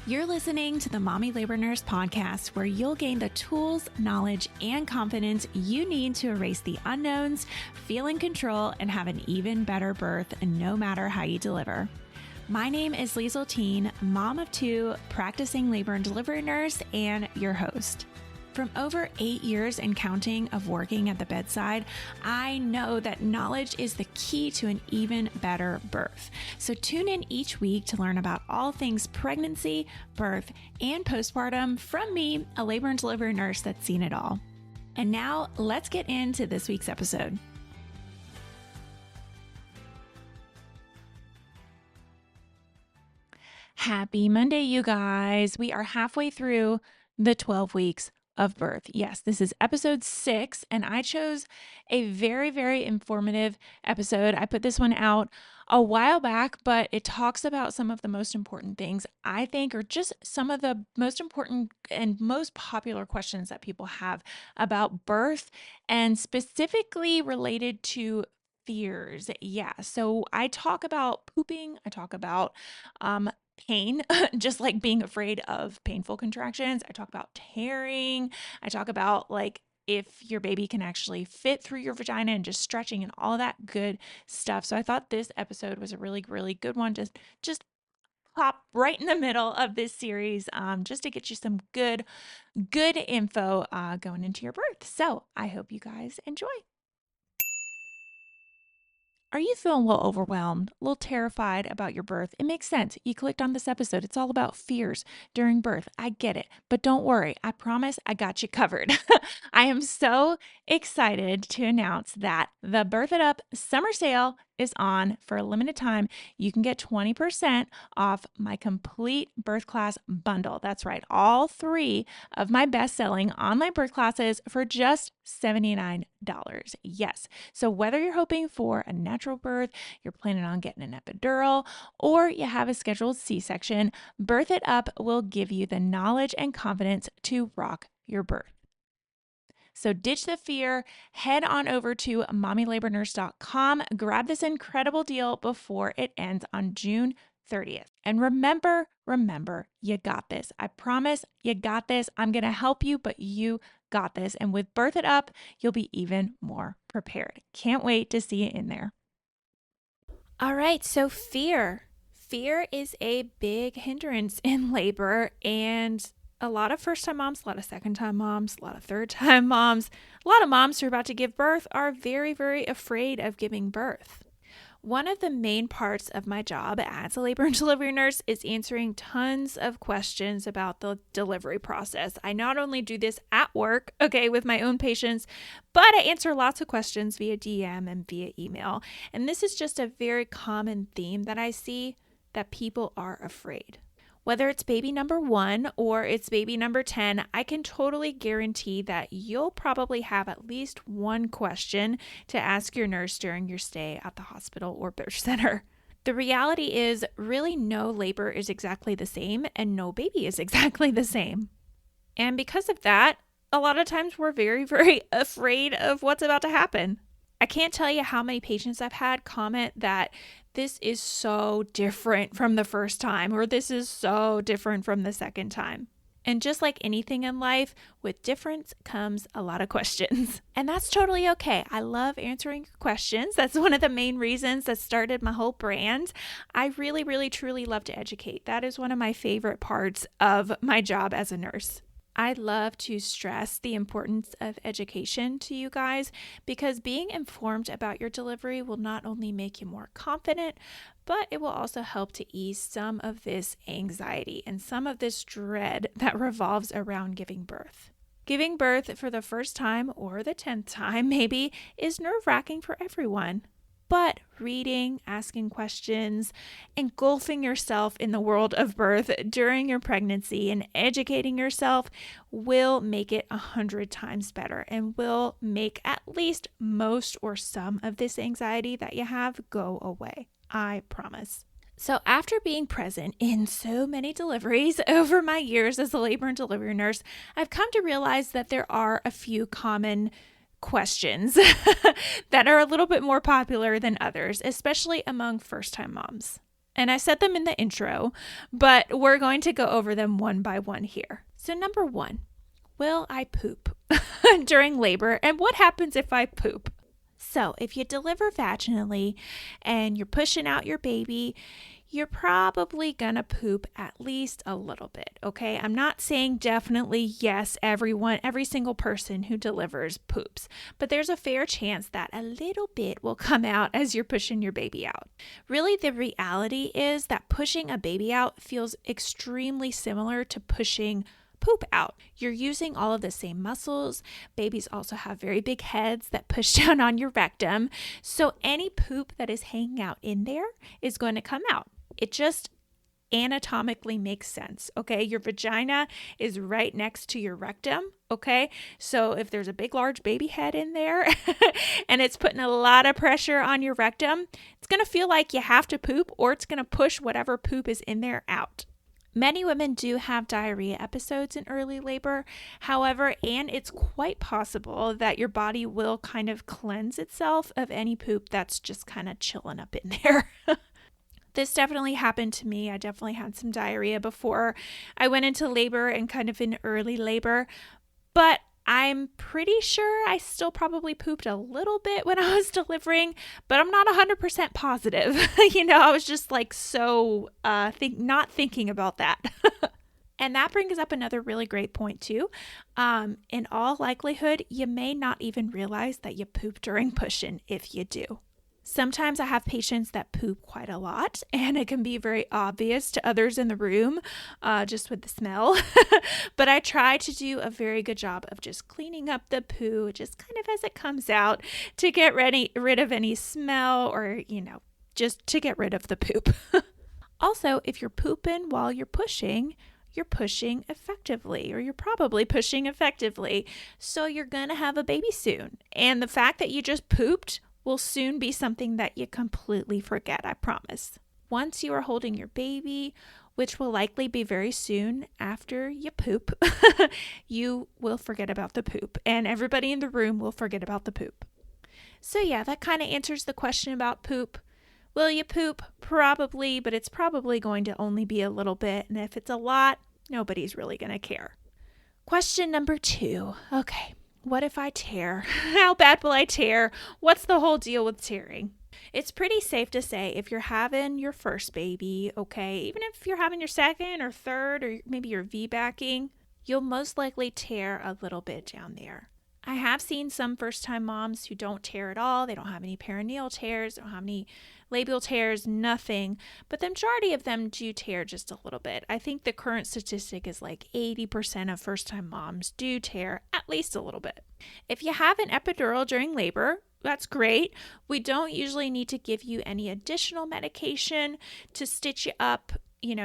You're listening to the Mommy Labor Nurse podcast, where you'll gain the tools, knowledge, and confidence you need to erase the unknowns, feel in control, and have an even better birth no matter how you deliver. My name is Liesel, mom of two, practicing labor and delivery nurse, and your host. From over 8 years and counting of working at the bedside, I know that knowledge is the key to an even better birth. So tune in each week to learn about all things pregnancy, birth, and postpartum from me, a labor and delivery nurse that's seen it all. And now let's get into this week's episode. Happy Monday, you guys. We are halfway through the 12 weeks of birth. Yes, this is episode 6, and I chose a very, very informative episode. I put this one out a while back, but it talks about some of the most important things I think are just some of the most important and most popular questions that people have about birth, and specifically related to fears. Yeah, so I talk about pooping, I talk about pain, just like being afraid of painful contractions. I talk about tearing. I talk about like if your baby can actually fit through your vagina and just stretching and all of that good stuff. So I thought this episode was a really, really good one. Just pop right in the middle of this series, just to get you some good info going into your birth. So I hope you guys enjoy. Are you feeling a little overwhelmed, a little terrified about your birth? It makes sense. You clicked on this episode. It's all about fears during birth. I get it. But don't worry. I promise I got you covered. I am so excited to announce that the Birth It Up summer sale is on for a limited time. You can get 20% off my complete birth class bundle. That's right. All 3 of my best-selling online birth classes for just $79. Yes. So whether you're hoping for a natural birth, you're planning on getting an epidural, or you have a scheduled C-section, Birth It Up will give you the knowledge and confidence to rock your birth. So ditch the fear, head on over to mommylabornurse.com, grab this incredible deal before it ends on June 30th. And remember, you got this. I promise you got this. I'm going to help you, but you got this. And with Birth It Up, you'll be even more prepared. Can't wait to see you in there. All right, so fear. Fear is a big hindrance in labor, and a lot of first-time moms, a lot of second-time moms, a lot of third-time moms, a lot of moms who are about to give birth are very, very afraid of giving birth. One of the main parts of my job as a labor and delivery nurse is answering tons of questions about the delivery process. I not only do this at work, with my own patients, but I answer lots of questions via DM and via email. And this is just a very common theme that I see, that people are afraid. Whether it's baby number 1 or it's baby number 10, I can totally guarantee that you'll probably have at least one question to ask your nurse during your stay at the hospital or birth center. The reality is, really no labor is exactly the same, and no baby is exactly the same. And because of that, a lot of times we're very, very afraid of what's about to happen. I can't tell you how many patients I've had comment that this is so different from the first time, or this is so different from the second time. And just like anything in life, with difference comes a lot of questions. And that's totally okay. I love answering questions. That's one of the main reasons that started my whole brand. I really, really, truly love to educate. That is one of my favorite parts of my job as a nurse. I love to stress the importance of education to you guys, because being informed about your delivery will not only make you more confident, but it will also help to ease some of this anxiety and some of this dread that revolves around giving birth. Giving birth for the first time, or the 10th time maybe, is nerve-wracking for everyone. But reading, asking questions, engulfing yourself in the world of birth during your pregnancy and educating yourself will make it 100 times better, and will make at least most or some of this anxiety that you have go away. I promise. So after being present in so many deliveries over my years as a labor and delivery nurse, I've come to realize that there are a few common questions that are a little bit more popular than others, especially among first-time moms. And I said them in the intro, but we're going to go over them one by one here. So number 1, will I poop during labor? And what happens if I poop? So if you deliver vaginally and you're pushing out your baby, you're probably gonna poop at least a little bit, okay? I'm not saying definitely yes, every single person who delivers poops, but there's a fair chance that a little bit will come out as you're pushing your baby out. Really, the reality is that pushing a baby out feels extremely similar to pushing poop out. You're using all of the same muscles. Babies also have very big heads that push down on your rectum. So any poop that is hanging out in there is going to come out. It just anatomically makes sense, okay? Your vagina is right next to your rectum, okay? So if there's a big, large baby head in there and it's putting a lot of pressure on your rectum, it's going to feel like you have to poop, or it's going to push whatever poop is in there out. Many women do have diarrhea episodes in early labor, however, and it's quite possible that your body will kind of cleanse itself of any poop that's just kind of chilling up in there. This definitely happened to me. I definitely had some diarrhea before I went into labor and kind of in early labor, but I'm pretty sure I still probably pooped a little bit when I was delivering, but I'm not 100% positive. I was just like not thinking about that. And that brings up another really great point too. In all likelihood, you may not even realize that you poop during push-in if you do. Sometimes I have patients that poop quite a lot, and it can be very obvious to others in the room just with the smell. But I try to do a very good job of just cleaning up the poo just kind of as it comes out to get rid of any smell or, just to get rid of the poop. Also, if you're pooping while you're pushing effectively, or you're probably pushing effectively. So you're going to have a baby soon. And the fact that you just pooped will soon be something that you completely forget, I promise. Once you are holding your baby, which will likely be very soon after you poop, you will forget about the poop, and everybody in the room will forget about the poop. So yeah, that kind of answers the question about poop. Will you poop? Probably, but it's probably going to only be a little bit, and if it's a lot, nobody's really going to care. Question number 2. Okay. What if I tear? How bad will I tear? What's the whole deal with tearing? It's pretty safe to say if you're having your first baby, okay, even if you're having your second or third, or maybe you're VBACing, you'll most likely tear a little bit down there. I have seen some first-time moms who don't tear at all. They don't have any perineal tears, don't have any labial tears, nothing. But the majority of them do tear just a little bit. I think the current statistic is like 80% of first-time moms do tear at least a little bit. If you have an epidural during labor, that's great. We don't usually need to give you any additional medication to stitch you up,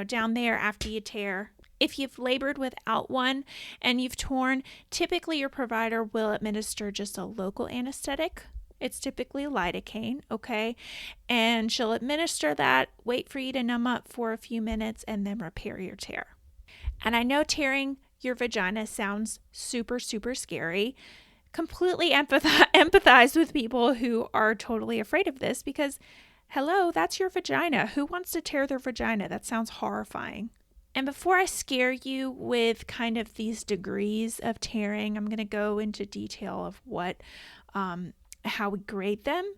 down there after you tear. If you've labored without one and you've torn, typically your provider will administer just a local anesthetic. It's typically lidocaine, okay? And she'll administer that, wait for you to numb up for a few minutes, and then repair your tear. And I know tearing your vagina sounds super, super scary. Completely empathize with people who are totally afraid of this because, hello, that's your vagina. Who wants to tear their vagina? That sounds horrifying. And before I scare you with kind of these degrees of tearing, I'm going to go into detail of how we grade them.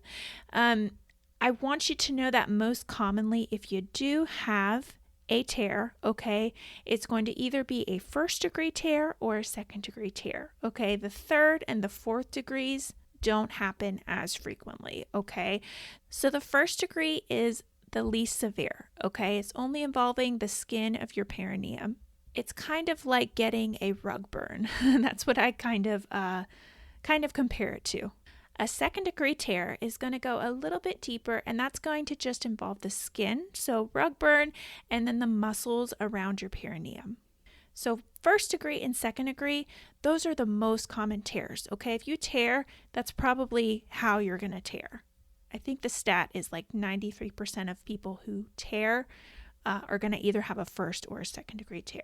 I want you to know that most commonly, if you do have a tear, okay, it's going to either be a 1st-degree tear or a 2nd-degree tear, okay? The 3rd and the 4th degrees don't happen as frequently, okay? So the 1st degree is the least severe, okay? It's only involving the skin of your perineum. It's kind of like getting a rug burn. That's what I kind of compare it to. A 2nd-degree tear is going to go a little bit deeper, and that's going to just involve the skin, so rug burn, and then the muscles around your perineum. So 1st degree and 2nd degree, those are the most common tears, okay? If you tear, that's probably how you're going to tear. I think the stat is like 93% of people who tear are going to either have a 1st or a 2nd-degree tear.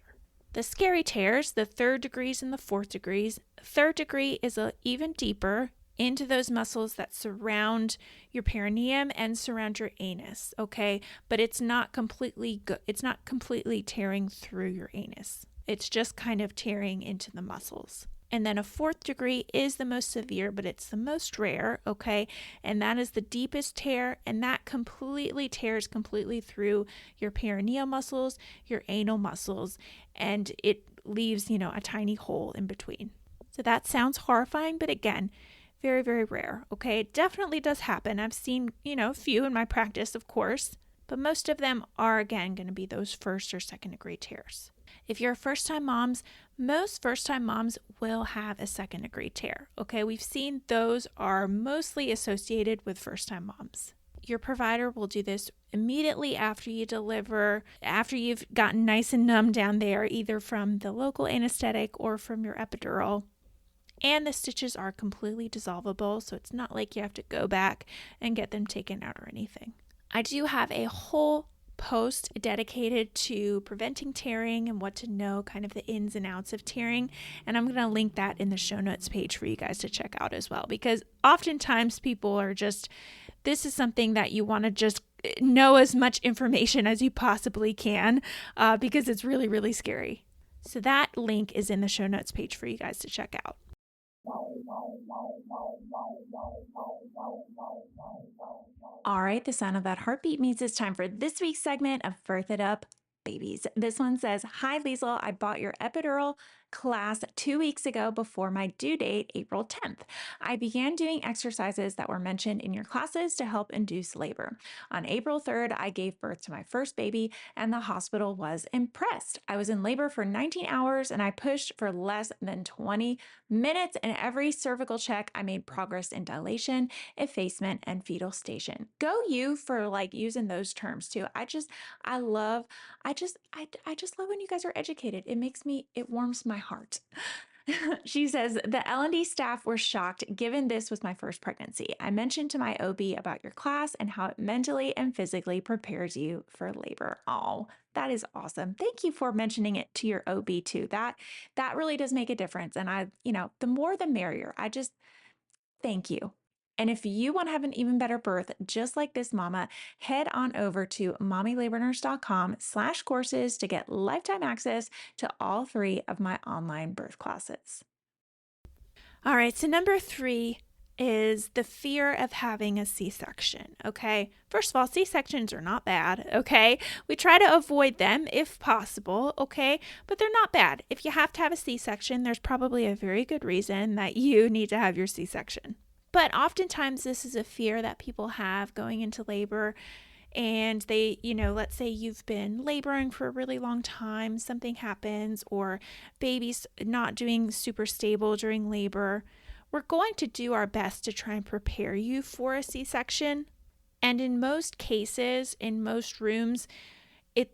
The scary tears, the 3rd degrees and the 4th degrees, 3rd degree is even deeper. into those muscles that surround your perineum and surround your anus, okay? But it's not completely it's not completely tearing through your anus. It's just kind of tearing into the muscles. And then a fourth degree is the most severe, but it's the most rare, okay? And that is the deepest tear, and that completely tears completely through your perineal muscles, your anal muscles, and it leaves, a tiny hole in between. So that sounds horrifying, but again, very, very rare, okay? It definitely does happen. I've seen, a few in my practice, of course, but most of them are, again, going to be those first or second degree tears. If you're first-time moms, most first-time moms will have a second-degree tear, okay? We've seen those are mostly associated with first-time moms. Your provider will do this immediately after you deliver, after you've gotten nice and numb down there, either from the local anesthetic or from your epidural. And the stitches are completely dissolvable, so it's not like you have to go back and get them taken out or anything. I do have a whole post dedicated to preventing tearing and what to know, kind of the ins and outs of tearing. And I'm going to link that in the show notes page for you guys to check out as well, because oftentimes people are just, this is something that you want to just know as much information as you possibly can, because it's really, really scary. So that link is in the show notes page for you guys to check out. All right, the sound of that heartbeat means it's time for this week's segment of Birth It Up Babies. This one says, "Hi Liesel, I bought your epidural class 2 weeks ago before my due date, April 10th. I began doing exercises that were mentioned in your classes to help induce labor. On April 3rd, I gave birth to my first baby and the hospital was impressed. I was in labor for 19 hours and I pushed for less than 20 minutes. In every cervical check, I made progress in dilation, effacement, and fetal station." Go you for using those terms too. I just love when you guys are educated. It warms my heart. She says, "The L&D staff were shocked given this was my first pregnancy. I mentioned to my OB about your class and how it mentally and physically prepares you for labor." Oh, that is awesome. Thank you for mentioning it to your OB too. That really does make a difference. And the more the merrier. Thank you. And if you want to have an even better birth, just like this mama, head on over to mommylabornurse.com/courses to get lifetime access to all 3 of my online birth classes. All right, so number 3 is the fear of having a C-section, okay? First of all, C-sections are not bad, okay? We try to avoid them if possible, okay? But they're not bad. If you have to have a C-section, there's probably a very good reason that you need to have your C-section. But oftentimes this is a fear that people have going into labor, and they, let's say you've been laboring for a really long time, something happens, or baby's not doing super stable during labor. We're going to do our best to try and prepare you for a C-section. And in most cases, in most rooms,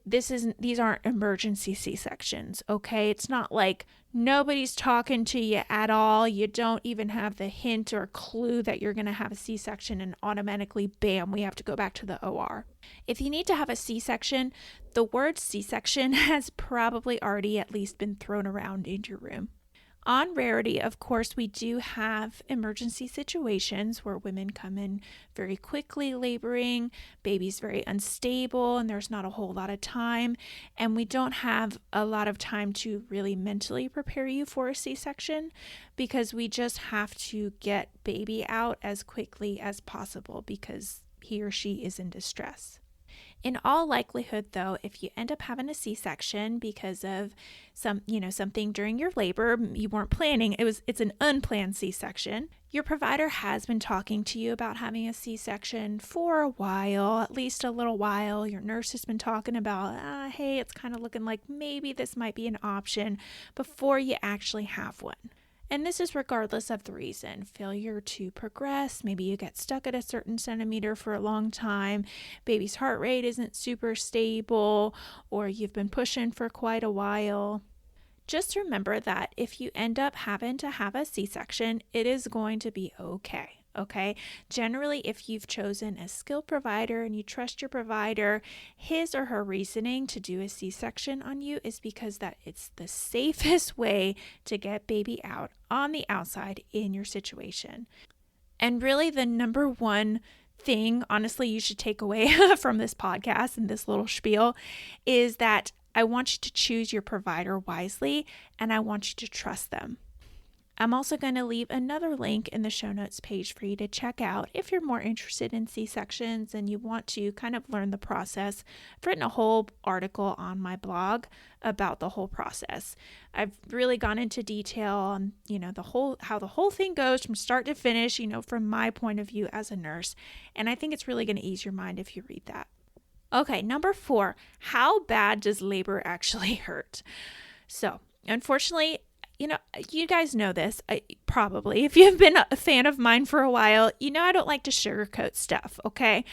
these aren't emergency C-sections, okay? It's not like nobody's talking to you at all. You don't even have the hint or clue that you're going to have a C-section, and automatically, bam, we have to go back to the OR. If you need to have a C-section, the word C-section has probably already at least been thrown around in your room. On rarity, of course, we do have emergency situations where women come in very quickly laboring, baby's very unstable, and there's not a whole lot of time, and we don't have a lot of time to really mentally prepare you for a C-section, because we just have to get baby out as quickly as possible because he or she is in distress. In all likelihood, though, if you end up having a C-section because of something during your labor you weren't planning, it's an unplanned C-section, your provider has been talking to you about having a C-section for a while, at least a little while. Your nurse has been talking about, hey, it's kind of looking like maybe this might be an option before you actually have one. And this is regardless of the reason. Failure to progress, maybe you get stuck at a certain centimeter for a long time, baby's heart rate isn't super stable, or you've been pushing for quite a while. Just remember that if you end up having to have a C-section, it is going to be okay. Okay. Generally, if you've chosen a skilled provider and you trust your provider, his or her reasoning to do a C-section on you is because that it's the safest way to get baby out on the outside in your situation. And really the number one thing, honestly, you should take away from this podcast and this little spiel is that I want you to choose your provider wisely, and I want you to trust them. I'm also going to leave another link in the show notes page for you to check out if you're more interested in C-sections and you want to kind of learn the process. I've written a whole article on my blog about the whole process. I've really gone into detail on, how the whole thing goes from start to finish, from my point of view as a nurse. And I think it's really going to ease your mind if you read that. Okay, number 4, how bad does labor actually hurt? So, unfortunately, you guys know this, probably. If you've been a fan of mine for a while, I don't like to sugarcoat stuff, okay?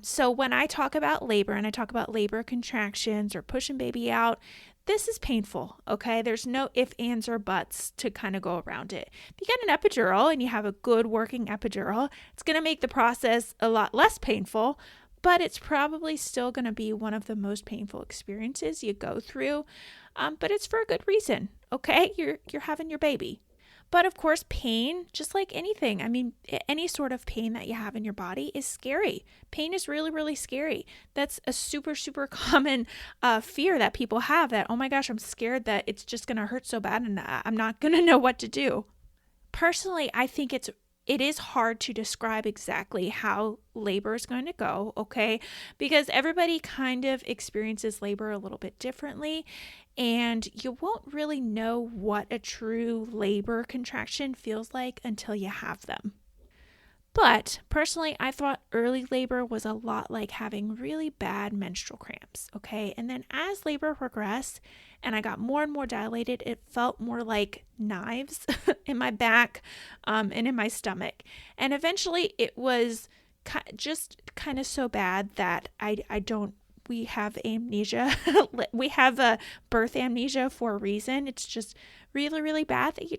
So when I talk about labor and I talk about labor contractions or pushing baby out, this is painful, okay? There's no ifs, ands, or buts to kind of go around it. If you get an epidural and you have a good working epidural, it's going to make the process a lot less painful, but it's probably still going to be one of the most painful experiences you go through. But it's for a good reason, okay? You're having your baby. But of course, pain, just like anything, any sort of pain that you have in your body is scary. Pain is really, really scary. That's a super, super common fear that people have, that, oh my gosh, I'm scared that it's just going to hurt so bad and I'm not going to know what to do. Personally, I think it is hard to describe exactly how labor is going to go, okay? Because everybody kind of experiences labor a little bit differently, and you won't really know what a true labor contraction feels like until you have them. But personally, I thought early labor was a lot like having really bad menstrual cramps, okay? And then as labor progressed and I got more and more dilated, it felt more like knives in my back and in my stomach. And eventually it was just kind of so bad that we have amnesia. We have a birth amnesia for a reason. It's just really, really bad that you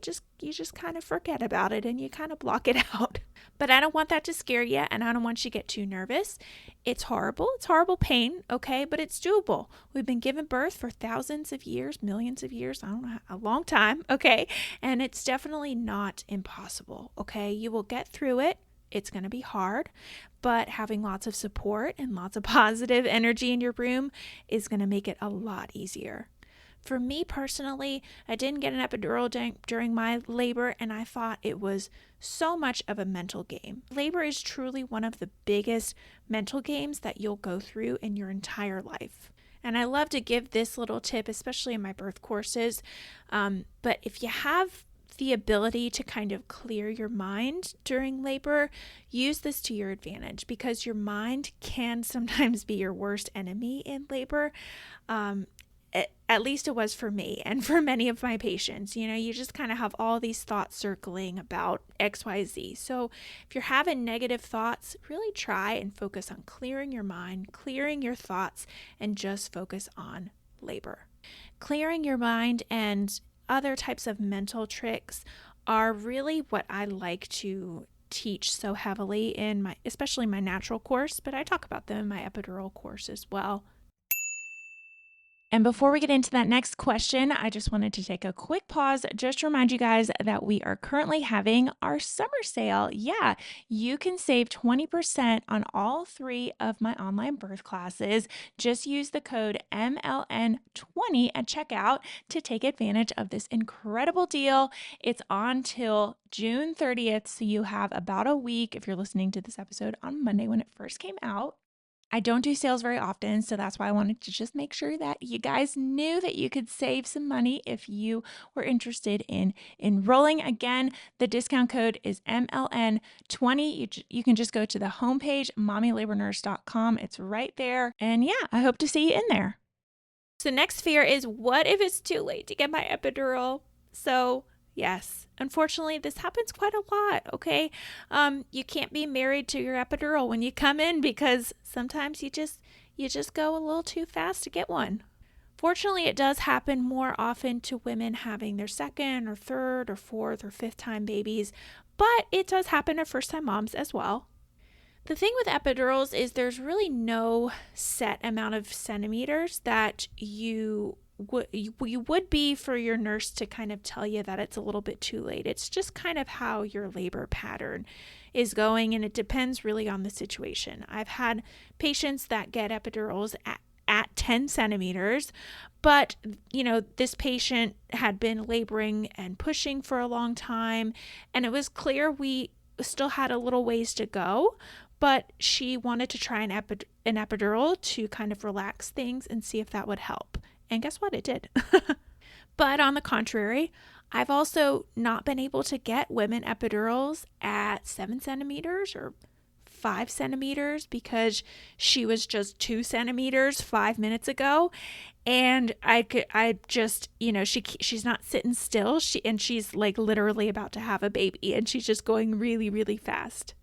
just kind of forget about it and you kind of block it out. But I don't want that to scare you, and I don't want you to get too nervous. It's horrible. It's horrible pain, okay, but it's doable. We've been giving birth for thousands of years, millions of years, I don't know, a long time, okay? And it's definitely not impossible, okay? You will get through it. It's going to be hard, but having lots of support and lots of positive energy in your room is going to make it a lot easier. For me personally, I didn't get an epidural during my labor, and I thought it was so much of a mental game. Labor is truly one of the biggest mental games that you'll go through in your entire life. And I love to give this little tip, especially in my birth courses. But if you have the ability to kind of clear your mind during labor, use this to your advantage, because your mind can sometimes be your worst enemy in labor. At least it was for me and for many of my patients. You just kind of have all these thoughts circling about XYZ. So if you're having negative thoughts, really try and focus on clearing your mind, clearing your thoughts, and just focus on labor. Clearing your mind and other types of mental tricks are really what I like to teach so heavily in especially my natural course, but I talk about them in my epidural course as well. And before we get into that next question, I just wanted to take a quick pause just to remind you guys that we are currently having our summer sale. Yeah, you can save 20% on all 3 of my online birth classes. Just use the code MLN20 at checkout to take advantage of this incredible deal. It's on till June 30th, so you have about a week if you're listening to this episode on Monday when it first came out. I don't do sales very often, so that's why I wanted to just make sure that you guys knew that you could save some money if you were interested in enrolling. Again, the discount code is MLN20. You can just go to the homepage, mommylabornurse.com. It's right there. And yeah, I hope to see you in there. So next fear is, what if it's too late to get my epidural? So yes, unfortunately, this happens quite a lot, okay? You can't be married to your epidural when you come in, because sometimes you just go a little too fast to get one. Fortunately, it does happen more often to women having their second or third or fourth or fifth time babies, but it does happen to first-time moms as well. The thing with epidurals is there's really no set amount of centimeters that you you would be for your nurse to kind of tell you that it's a little bit too late. It's just kind of how your labor pattern is going, and it depends really on the situation. I've had patients that get epidurals at 10 centimeters, but this patient had been laboring and pushing for a long time, and it was clear we still had a little ways to go, but she wanted to try an epidural to kind of relax things and see if that would help. And guess what? It did. But on the contrary, I've also not been able to get women epidurals at 7 centimeters or 5 centimeters because she was just 2 centimeters 5 minutes ago. And she's not sitting still. She's like literally about to have a baby, and she's just going really, really fast.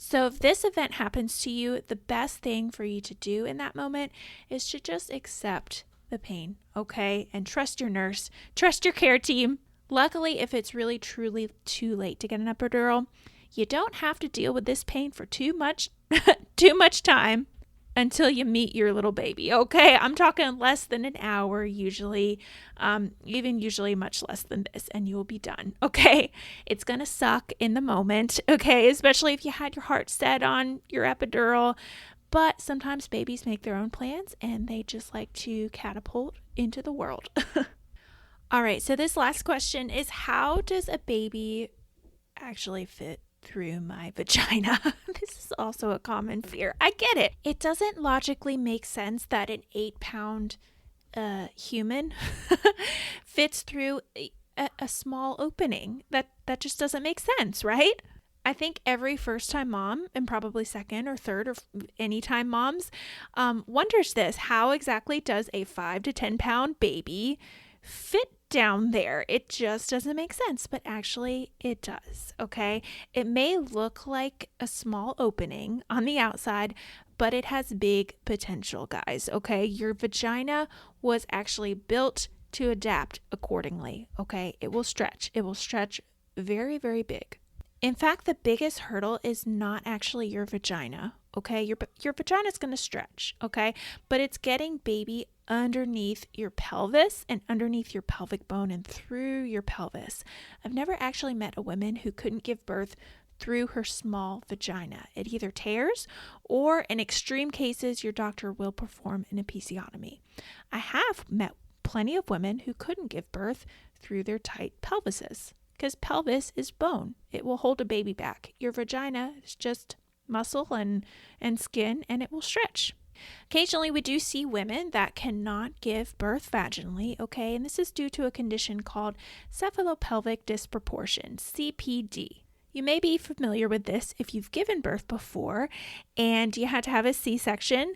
So if this event happens to you, the best thing for you to do in that moment is to just accept the pain, okay? And trust your nurse, trust your care team. Luckily, if it's really truly too late to get an epidural, you don't have to deal with this pain for too much time until you meet your little baby, okay? I'm talking less than an hour usually, even usually much less than this, and you'll be done, okay? It's gonna suck in the moment, okay? Especially if you had your heart set on your epidural, but sometimes babies make their own plans and they just like to catapult into the world. All right, so this last question is, how does a baby actually fit through my vagina? This is also a common fear. I get it. It doesn't logically make sense that an 8-pound human fits through a small opening. That just doesn't make sense, right? I think every first-time mom, and probably second or third or anytime moms, wonders this. How exactly does a 5 to 10-pound baby fit down there? It just doesn't make sense, but actually it does, okay? It may look like a small opening on the outside, but it has big potential, guys, okay? Your vagina was actually built to adapt accordingly, okay? It will stretch. It will stretch very, very big. In fact, the biggest hurdle is not actually your vagina, okay? Your vagina is going to stretch, okay? But it's getting baby underneath your pelvis and underneath your pelvic bone and through your pelvis. I've never actually met a woman who couldn't give birth through her small vagina. It either tears, or in extreme cases, your doctor will perform an episiotomy. I have met plenty of women who couldn't give birth through their tight pelvises, because pelvis is bone. It will hold a baby back. Your vagina is just muscle and skin, and it will stretch. Occasionally, we do see women that cannot give birth vaginally, okay? And this is due to a condition called cephalopelvic disproportion, CPD. You may be familiar with this if you've given birth before and you had to have a C-section,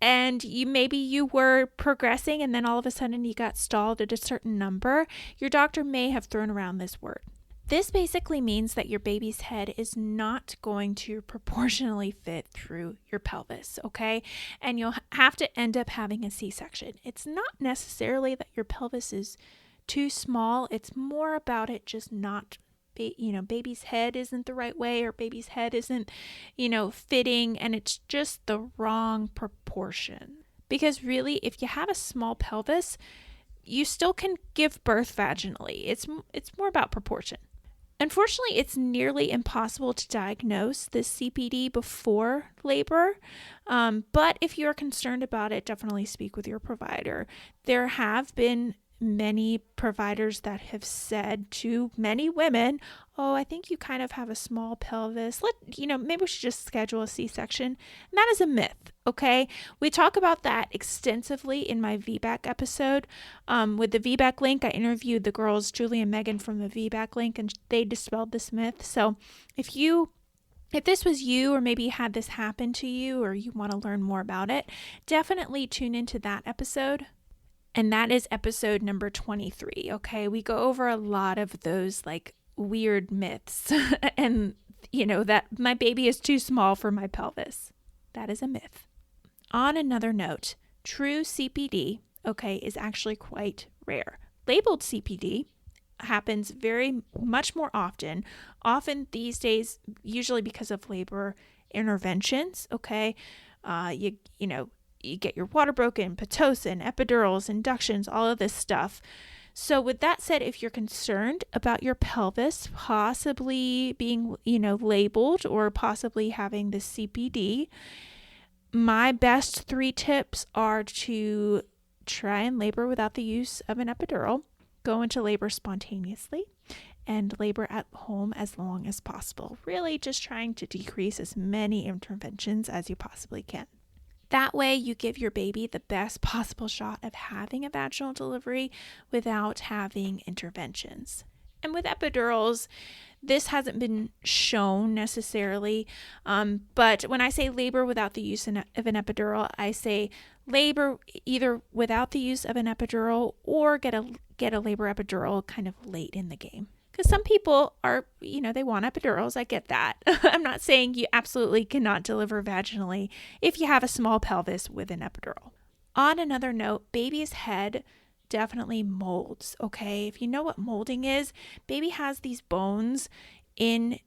and maybe you were progressing and then all of a sudden you got stalled at a certain number. Your doctor may have thrown around this word. This basically means that your baby's head is not going to proportionally fit through your pelvis, okay? And you'll have to end up having a C-section. It's not necessarily that your pelvis is too small. It's more about it just not, baby's head isn't the right way, or baby's head isn't, fitting, and it's just the wrong proportion. Because really, if you have a small pelvis, you still can give birth vaginally. It's more about proportion. Unfortunately, it's nearly impossible to diagnose this CPD before labor, but if you're concerned about it, definitely speak with your provider. There have been many providers that have said to many women, oh, I think you kind of have a small pelvis. Maybe we should just schedule a C-section. And that is a myth, okay? We talk about that extensively in my VBAC episode. With the VBAC link, I interviewed the girls, Julie and Megan from the VBAC link, and they dispelled this myth. So if this was you, or maybe had this happen to you, or you want to learn more about it, definitely tune into that episode. And that is episode number 23, okay? We go over a lot of those weird myths and, that my baby is too small for my pelvis. That is a myth. On another note, true CPD, okay, is actually quite rare. Labeled CPD happens very much more often these days, usually because of labor interventions, okay? you get your water broken, Pitocin, epidurals, inductions, all of this stuff. So with that said, if you're concerned about your pelvis possibly being, labeled or possibly having this CPD, my best 3 tips are to try and labor without the use of an epidural, go into labor spontaneously, and labor at home as long as possible. Really just trying to decrease as many interventions as you possibly can. That way you give your baby the best possible shot of having a vaginal delivery without having interventions. And with epidurals, this hasn't been shown necessarily, but when I say labor without the use of an epidural, I say labor either without the use of an epidural or get a labor epidural kind of late in the game. Because some people are, they want epidurals. I get that. I'm not saying you absolutely cannot deliver vaginally if you have a small pelvis with an epidural. On another note, baby's head definitely molds, okay? If you know what molding is, baby has these bones in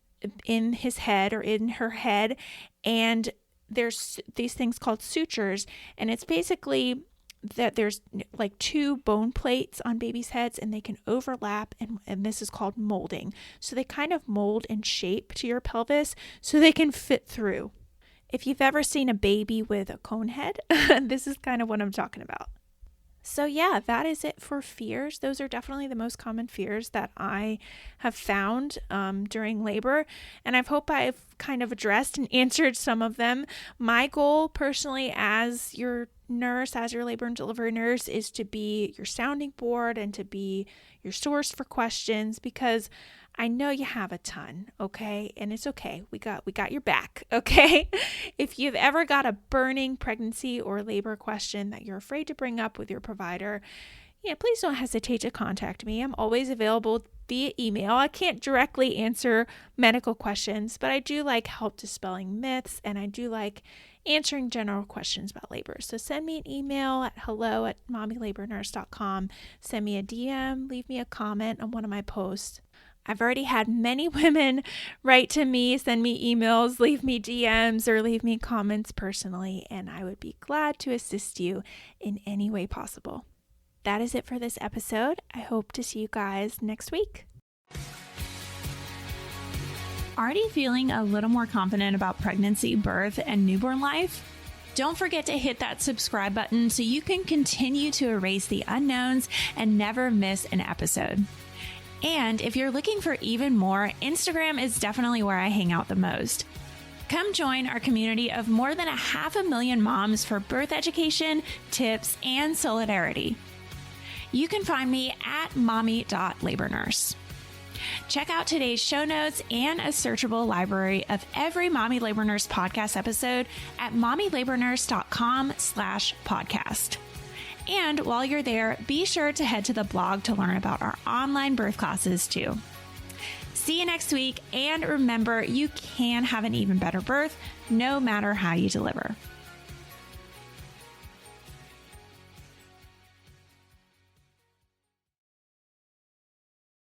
his head or in her head, and there's these things called sutures, and it's basically that there's like 2 bone plates on babies' heads and they can overlap, and this is called molding. So they kind of mold and shape to your pelvis so they can fit through. If you've ever seen a baby with a cone head, this is kind of what I'm talking about. So yeah, that is it for fears. Those are definitely the most common fears that I have found during labor. And I hope I've kind of addressed and answered some of them. My goal personally as your nurse, as your labor and delivery nurse, is to be your sounding board and to be your source for questions, because I know you have a ton, okay? And it's okay. We got your back, okay? If you've ever got a burning pregnancy or labor question that you're afraid to bring up with your provider, please don't hesitate to contact me. I'm always available via email. I can't directly answer medical questions, but I do like help dispelling myths, and I do like answering general questions about labor. So send me an email at hello@mommylabornurse.com. Send me a DM, leave me a comment on one of my posts. I've already had many women write to me, send me emails, leave me DMs, or leave me comments personally, and I would be glad to assist you in any way possible. That is it for this episode. I hope to see you guys next week. Already feeling a little more confident about pregnancy, birth, and newborn life? Don't forget to hit that subscribe button so you can continue to erase the unknowns and never miss an episode. And if you're looking for even more, Instagram is definitely where I hang out the most. Come join our community of more than 500,000 moms for birth education, tips, and solidarity. You can find me at mommy.labornurse. Check out today's show notes and a searchable library of every Mommy Labor Nurse podcast episode at mommylabornurse.com/podcast. And while you're there, be sure to head to the blog to learn about our online birth classes too. See you next week, and remember, you can have an even better birth no matter how you deliver.